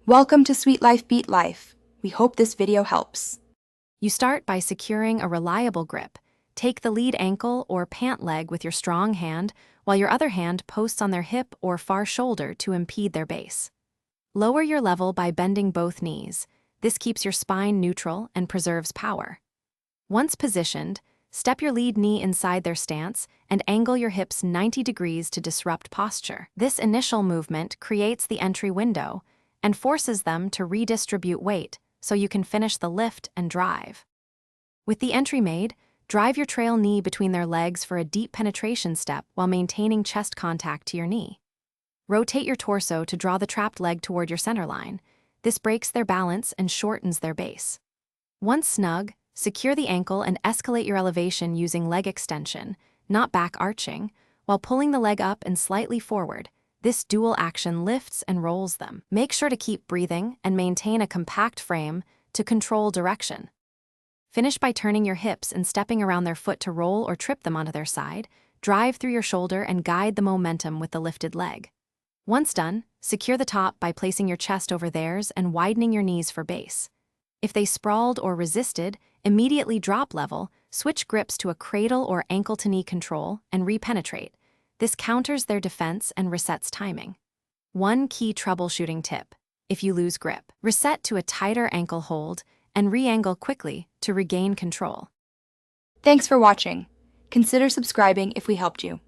Welcome to Sweet Life Beat Life. We hope this video helps. You start by securing a reliable grip. Take the lead ankle or pant leg with your strong hand, while your other hand posts on their hip or far shoulder to impede their base. Lower your level by bending both knees. This keeps your spine neutral and preserves power. Once positioned, step your lead knee inside their stance and angle your hips 90 degrees to disrupt posture. This initial movement creates the entry window and forces them to redistribute weight so you can finish the lift and drive. With the entry made, drive your trail knee between their legs for a deep penetration step while maintaining chest contact to your knee. Rotate your torso to draw the trapped leg toward your center line. This breaks their balance and shortens their base. Once snug, secure the ankle and escalate your elevation using leg extension, not back arching, while pulling the leg up and slightly forward. This dual action lifts and rolls them. Make sure to keep breathing and maintain a compact frame to control direction. Finish by turning your hips and stepping around their foot to roll or trip them onto their side. Drive through your shoulder and guide the momentum with the lifted leg. Once done, secure the top by placing your chest over theirs and widening your knees for base. If they sprawled or resisted, immediately drop level, switch grips to a cradle or ankle-to-knee control, and repenetrate. This counters their defense and resets timing. One key troubleshooting tip: if you lose grip, reset to a tighter ankle hold and re-angle quickly to regain control. Thanks for watching. Consider subscribing if we helped you.